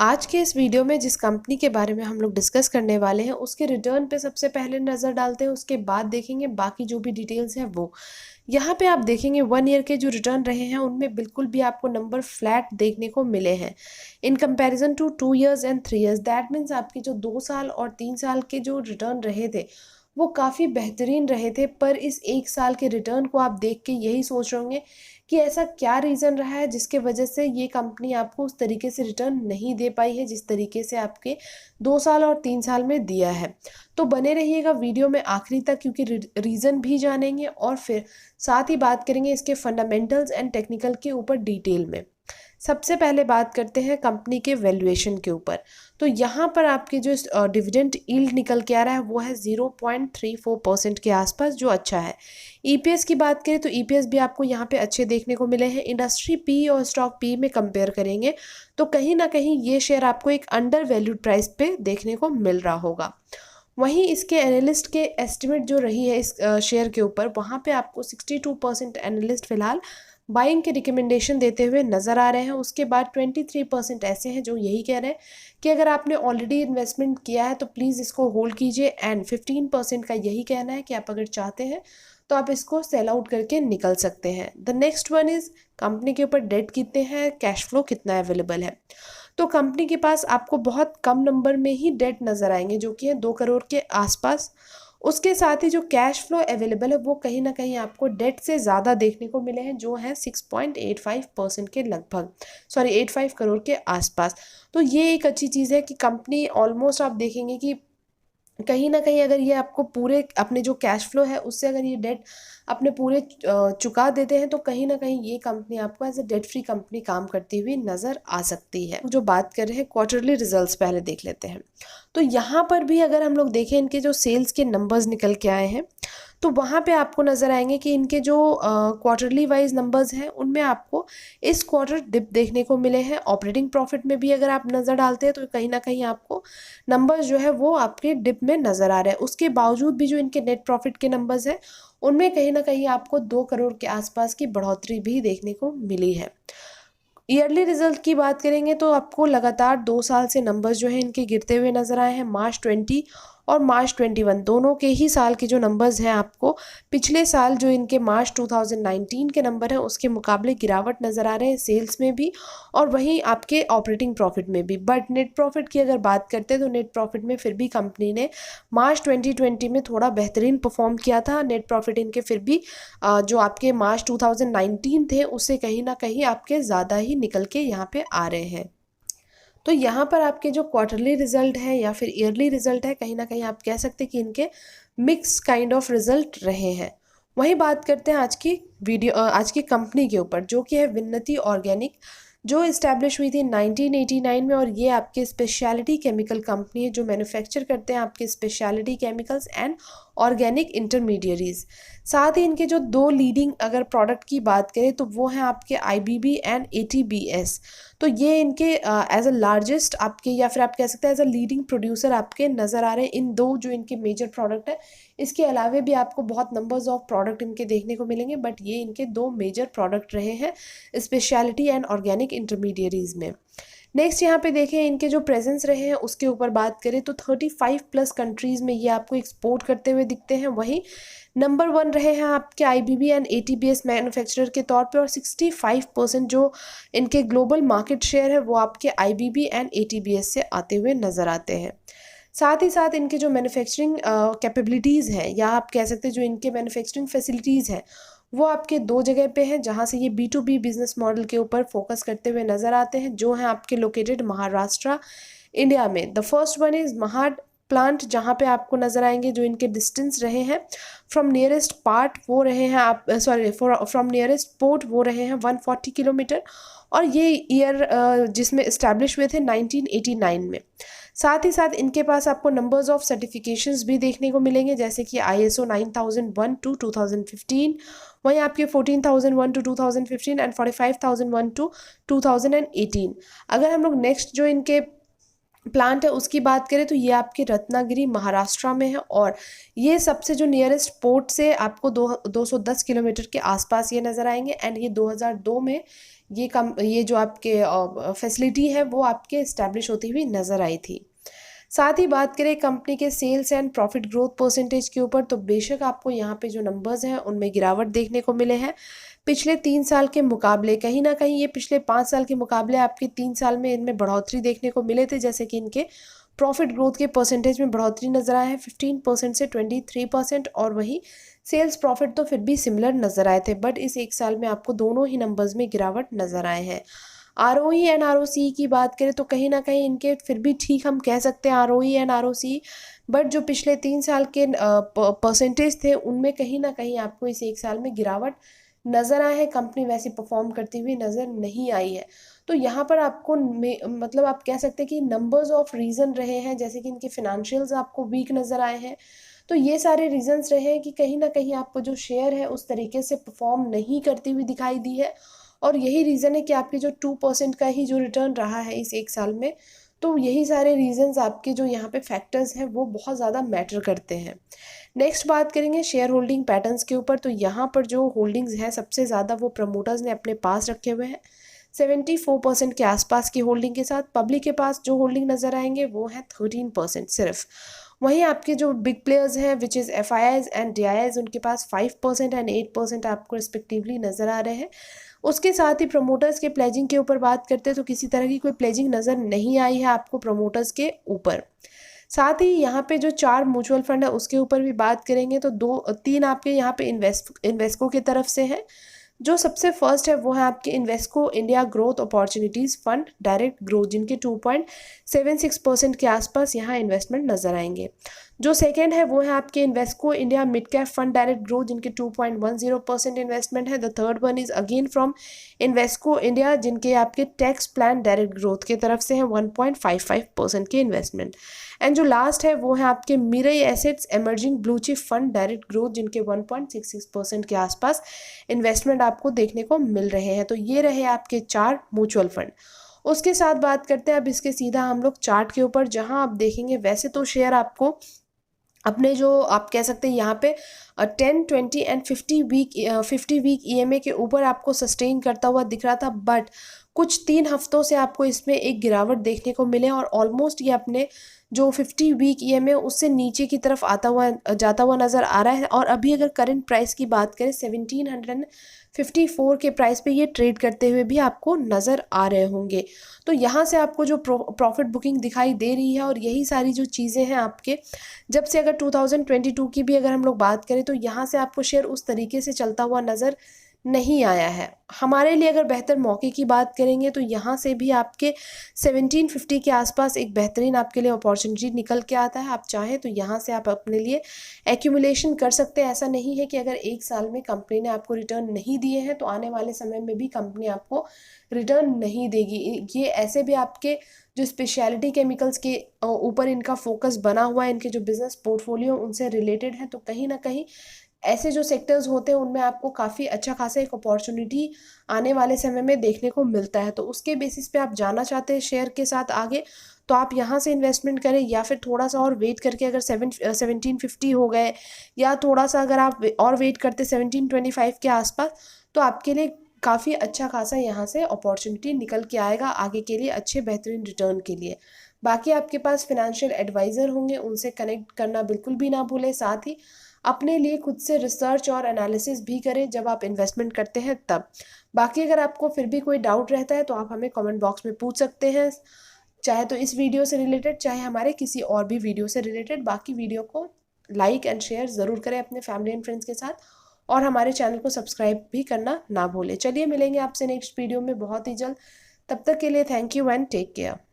आज के इस वीडियो में जिस कंपनी के बारे में हम लोग डिस्कस करने वाले हैं उसके रिटर्न पे सबसे पहले नज़र डालते हैं, उसके बाद देखेंगे बाकी जो भी डिटेल्स हैं वो। यहाँ पे आप देखेंगे 1 ईयर के जो रिटर्न रहे हैं उनमें बिल्कुल भी आपको नंबर फ्लैट देखने को मिले हैं in comparison to 2 years and 3 years. That means आपके जो 2 साल और 3 साल के जो रिटर्न रहे थे वो काफ़ी बेहतरीन रहे थे। पर इस 1 साल के रिटर्न को आप देख के यही सोच रहे होंगे कि ऐसा क्या रीज़न रहा है जिसके वजह से ये कंपनी आपको उस तरीके से रिटर्न नहीं दे पाई है जिस तरीके से आपके 2 साल और 3 साल में दिया है। तो बने रहिएगा वीडियो में आखिरी तक, क्योंकि रीज़न भी जानेंगे और फिर साथ ही बात करेंगे इसके फंडामेंटल्स एंड टेक्निकल के ऊपर डिटेल में। सबसे पहले बात करते हैं कंपनी के वैल्यूएशन के ऊपर। तो यहाँ पर आपके जो डिविडेंड यील्ड निकल के आ रहा है वो है 0.34% के आसपास, जो अच्छा है। ईपीएस की बात करें तो ईपीएस भी आपको यहाँ पे अच्छे देखने को मिले हैं। इंडस्ट्री पी और स्टॉक पी में कंपेयर करेंगे तो कहीं ना कहीं ये शेयर आपको एक अंडर वैल्यूड प्राइस पे देखने को मिल रहा होगा। वहीं इसके एनालिस्ट के एस्टिमेट जो रही है इस शेयर के ऊपर, वहाँ पे आपको 62% एनालिस्ट फिलहाल बाइंग के रिकमेंडेशन देते हुए नज़र आ रहे हैं। उसके बाद 23% ऐसे हैं जो यही कह रहे हैं कि अगर आपने ऑलरेडी इन्वेस्टमेंट किया है तो प्लीज़ इसको होल्ड कीजिए, एंड 15% का यही कहना है कि आप अगर चाहते हैं तो आप इसको सेल आउट करके निकल सकते हैं। The next one is company के ऊपर डेट कितने हैं, कैश फ्लो कितना अवेलेबल है। तो कंपनी के पास आपको बहुत कम नंबर में ही डेट नज़र आएंगे जो कि है 2 करोड़ के आसपास। उसके साथ ही जो कैश फ्लो अवेलेबल है वो कहीं ना कहीं आपको डेट से ज़्यादा देखने को मिले हैं, जो है 6.85% के लगभग, 85 करोड़ के आसपास। तो ये एक अच्छी चीज़ है कि कंपनी ऑलमोस्ट आप देखेंगे कि कहीं ना कहीं अगर ये आपको पूरे अपने जो कैश फ्लो है उससे अगर ये डेट अपने पूरे चुका देते हैं तो कहीं ना कहीं ये कंपनी आपको as a debt free company काम करती हुई नज़र आ सकती है। जो बात कर रहे हैं क्वार्टरली रिजल्ट्स पहले देख लेते हैं। तो यहाँ पर भी अगर हम लोग देखें इनके जो सेल्स के नंबर्स निकल के आए हैं तो वहाँ पे आपको नज़र आएंगे कि इनके जो क्वार्टरली वाइज नंबर्स हैं उनमें आपको इस क्वार्टर डिप देखने को मिले हैं। ऑपरेटिंग प्रॉफिट में भी अगर आप नज़र डालते हैं तो कहीं ना कहीं आपको नंबर्स जो है वो आपके डिप में नज़र आ रहे हैं। उसके बावजूद भी जो इनके नेट प्रॉफिट के नंबर्स हैं उनमें कहीं ना कहीं आपको 2 करोड़ के आसपास की बढ़ोतरी भी देखने को मिली है। ईयरली रिजल्ट की बात करेंगे तो आपको लगातार 2 साल से नंबर्स जो है इनके गिरते हुए नजर आए हैं। मार्च 20 और मार्च 21 दोनों के ही साल के जो नंबर्स हैं आपको पिछले साल जो इनके मार्च 2019 के नंबर हैं उसके मुकाबले गिरावट नज़र आ रहे हैं, सेल्स में भी और वहीं आपके ऑपरेटिंग प्रॉफिट में भी। बट नेट प्रॉफिट की अगर बात करते हैं तो नेट प्रॉफिट में फिर भी कंपनी ने मार्च 2020 में थोड़ा बेहतरीन परफॉर्म किया था। नेट प्रॉफिट इनके फिर भी जो आपके मार्च 2019 थे उससे कहीं ना कहीं आपके ज़्यादा ही निकल के यहाँ पे आ रहे हैं। तो यहाँ पर आपके जो क्वार्टरली रिजल्ट है या फिर ईयरली रिजल्ट है, कहीं ना कहीं आप कह सकते हैं कि इनके मिक्स काइंड ऑफ रिजल्ट रहे हैं। वहीं बात करते हैं आज की कंपनी के ऊपर, जो कि है विन्नति ऑर्गेनिक, जो इस्टेब्लिश हुई थी 1989 में। और ये आपके स्पेशलिटी केमिकल कंपनी है जो मैन्युफैक्चर करते हैं आपके speciality chemicals and organic intermediaries. साथ ही इनके जो 2 लीडिंग अगर प्रोडक्ट की बात करें तो वो हैं आपके आईबीबी एंड एटीबीएस। तो ये इनके एज अ लार्जेस्ट आपके या फिर आप कह सकते हैं एज अ लीडिंग प्रोड्यूसर आपके नज़र आ रहे हैं इन 2 जो इनके मेजर प्रोडक्ट है। इसके अलावा भी आपको बहुत नंबर्स ऑफ प्रोडक्ट इनके देखने को मिलेंगे, बट ये इनके 2 मेजर प्रोडक्ट रहे हैं स्पेशलिटी एंड ऑर्गेनिक इंटरमीडियरीज में। नेक्स्ट यहाँ पे देखें इनके जो प्रेजेंस रहे हैं उसके ऊपर बात करें तो 35+ कंट्रीज़ में ये आपको एक्सपोर्ट करते हुए दिखते हैं। वहीं नंबर 1 रहे हैं आपके आईबीबी एंड एटीबीएस मैन्युफैक्चरर के तौर पे, और 65% जो इनके ग्लोबल मार्केट शेयर है वो आपके आईबीबी एंड एटीबीएस से आते हुए नज़र आते हैं। साथ ही साथ इनके जो मैन्युफैक्चरिंग कैपेबिलिटीज़ हैं या आप कह सकते हैं जो इनके मैन्युफैक्चरिंग फैसिलिटीज़ हैं वो आपके 2 जगह पे हैं जहाँ से ये B2B बिजनेस मॉडल के ऊपर फोकस करते हुए नज़र आते हैं, जो हैं आपके लोकेटेड महाराष्ट्र इंडिया में। The first one is Mahad plant, जहाँ पे आपको नज़र आएंगे जो इनके डिस्टेंस रहे हैं फ्रॉम नियरेस्ट पार्ट वो रहे हैं आप फ्रॉम नियरेस्ट पोर्ट वो रहे हैं 140 किलोमीटर, और ये ईयर जिसमें इस्टेब्लिश हुए थे 1989 में। साथ ही साथ इनके पास आपको नंबर्स ऑफ सर्टिफिकेशंस भी देखने को मिलेंगे, जैसे कि ISO 9001 टू 2015, वहीं आपके 14001 टू 2015 एंड 45001 टू 2018। अगर हम लोग नेक्स्ट जो इनके प्लांट है उसकी बात करें तो ये आपके रत्नागिरी महाराष्ट्र में है, और ये सबसे जो नियरेस्ट पोर्ट से आपको 210 किलोमीटर के आसपास ये नज़र आएंगे। एंड ये 2002 में ये जो आपके फैसिलिटी है वो आपके इस्टेब्लिश होती हुई नज़र आई थी। साथ ही बात करें कंपनी के sales and profit growth percentage के ऊपर, तो बेशक आपको यहाँ पे जो नंबर्स हैं उनमें गिरावट देखने को मिले हैं पिछले 3 साल के मुकाबले। कहीं ना कहीं ये पिछले 5 साल के मुकाबले आपके 3 साल में इनमें बढ़ोतरी देखने को मिले थे, जैसे कि इनके प्रॉफिट ग्रोथ के परसेंटेज में बढ़ोतरी नज़र आया है 15% से 23%, और वही सेल्स प्रॉफिट तो फिर भी सिमिलर नज़र आए थे। बट इस एक साल में आपको दोनों ही नंबर्स में गिरावट नज़र आए हैं। ROE एंड ROC की बात करें तो कहीं ना कहीं इनके फिर भी ठीक हम कह सकते हैं ROE एंड ROC, बट जो पिछले 3 साल के परसेंटेज थे उनमें कहीं ना कहीं आपको इस एक साल में गिरावट नज़र आए है। कंपनी वैसे परफॉर्म करती हुई नज़र नहीं आई है। तो यहाँ पर आपको मतलब आप कह सकते हैं कि नंबर्स ऑफ रीज़न रहे हैं, जैसे कि इनके फिनेंशियल्स आपको वीक नज़र आए हैं। तो ये सारे रीजंस रहे हैं कि कहीं ना कहीं आपको जो शेयर है उस तरीके से परफॉर्म नहीं करती हुई दिखाई दी है, और यही रीज़न है कि आपके जो 2% का ही जो रिटर्न रहा है इस एक साल में। तो यही सारे रीजंस आपके जो यहाँ पे फैक्टर्स हैं वो बहुत ज़्यादा मैटर करते हैं। नेक्स्ट बात करेंगे शेयर होल्डिंग पैटर्न्स के ऊपर। तो यहाँ पर जो होल्डिंग्स हैं सबसे ज़्यादा वो प्रमोटर्स ने अपने पास रखे हुए हैं 74% के आसपास की होल्डिंग के साथ। पब्लिक के पास जो होल्डिंग नज़र आएंगे वो है 13% सिर्फ। वहीं आपके जो बिग प्लेयर्स हैं which is FIIs and DIIs, उनके पास 5% एंड 8% आपको रिस्पेक्टिवली नज़र आ रहे हैं। उसके साथ ही प्रमोटर्स के प्लेजिंग के ऊपर बात करते हैं तो किसी तरह की कोई प्लेजिंग नज़र नहीं आई है आपको प्रमोटर्स के ऊपर। साथ ही यहाँ पे जो 4 म्यूचुअल फंड है उसके ऊपर भी बात करेंगे तो 3 आपके यहाँ पे इन्वेस्को की तरफ से है। जो सबसे फर्स्ट है वो है आपके Invesco India growth opportunities fund direct growth, जिनके 2.76% के आसपास यहाँ इन्वेस्टमेंट नज़र आएंगे। जो सेकेंड है वो है आपके Invesco India mid cap fund direct growth, जिनके 2.10% इन्वेस्टमेंट है। The third one is again from Invesco India, जिनके आपके टैक्स प्लान डायरेक्ट ग्रोथ की तरफ से है 1.55% के इन्वेस्टमेंट। एंड जो लास्ट है वो है आपके Mirae assets emerging blue chip fund direct growth, जिनके 1.66% के आसपास इन्वेस्टमेंट आपको देखने को मिल रहे हैं। तो ये रहे आपके 4 म्यूचुअल फंड। उसके साथ बात करते हैं अब इसके सीधा हम लोग चार्ट के ऊपर, जहां आप देखेंगे वैसे तो शेयर आपको अपने जो आप कह सकते हैं यहाँ पे 10, 20 एंड 50 वीक EMA के ऊपर आपको सस्टेन करता हुआ दिख रहा था, बट कुछ 3 हफ्तों से आपको इसमें एक गिरावट देखने को मिले और ऑलमोस्ट ये अपने जो 50 वीक EMA उससे नीचे की तरफ जाता हुआ नज़र आ रहा है। और अभी अगर करंट प्राइस की बात करें 1754 के प्राइस पे ये ट्रेड करते हुए भी आपको नज़र आ रहे होंगे। तो यहाँ से आपको जो प्रॉफिट बुकिंग दिखाई दे रही है और यही सारी जो चीज़ें हैं आपके, जब से अगर 2022 की भी अगर हम लोग बात करें तो यहाँ से आपको शेयर उस तरीके से चलता हुआ नज़र नहीं आया है। हमारे लिए अगर बेहतर मौके की बात करेंगे तो यहाँ से भी आपके 1750 के आसपास एक बेहतरीन आपके लिए अपॉर्चुनिटी निकल के आता है। आप चाहें तो यहाँ से आप अपने लिए एक्यूमुलेशन कर सकते हैं। ऐसा नहीं है कि अगर एक साल में कंपनी ने आपको रिटर्न नहीं दिए हैं तो आने वाले समय में भी कंपनी आपको रिटर्न नहीं देगी। ये ऐसे भी आपके जो स्पेशलिटी केमिकल्स के ऊपर इनका फोकस बना हुआ है, इनके जो बिजनेस पोर्टफोलियो उनसे रिलेटेड है, तो कहीं ना कहीं ऐसे जो सेक्टर्स होते हैं उनमें आपको काफ़ी अच्छा खासा एक अपॉर्चुनिटी आने वाले समय में देखने को मिलता है। तो उसके बेसिस पे आप जाना चाहते हैं शेयर के साथ आगे, तो आप यहाँ से इन्वेस्टमेंट करें, या फिर थोड़ा सा और वेट करके अगर 1750 हो गए, या थोड़ा सा अगर आप और वेट करते 1725 के आसपास, तो आपके लिए काफ़ी अच्छा खासा यहाँ से अपॉर्चुनिटी निकल के आएगा आगे के लिए अच्छे बेहतरीन रिटर्न के लिए। बाकी आपके पास फिनेंशियल एडवाइज़र होंगे, उनसे कनेक्ट करना बिल्कुल भी ना भूलें। साथ ही अपने लिए खुद से रिसर्च और एनालिसिस भी करें जब आप इन्वेस्टमेंट करते हैं तब। बाकी अगर आपको फिर भी कोई डाउट रहता है तो आप हमें कमेंट बॉक्स में पूछ सकते हैं, चाहे तो इस वीडियो से रिलेटेड चाहे हमारे किसी और भी वीडियो से रिलेटेड। बाकी वीडियो को लाइक एंड शेयर ज़रूर करें अपने फैमिली एंड फ्रेंड्स के साथ, और हमारे चैनल को सब्सक्राइब भी करना ना भूलें। चलिए मिलेंगे आपसे नेक्स्ट वीडियो में बहुत ही जल्द। तब तक के लिए thank you and take care.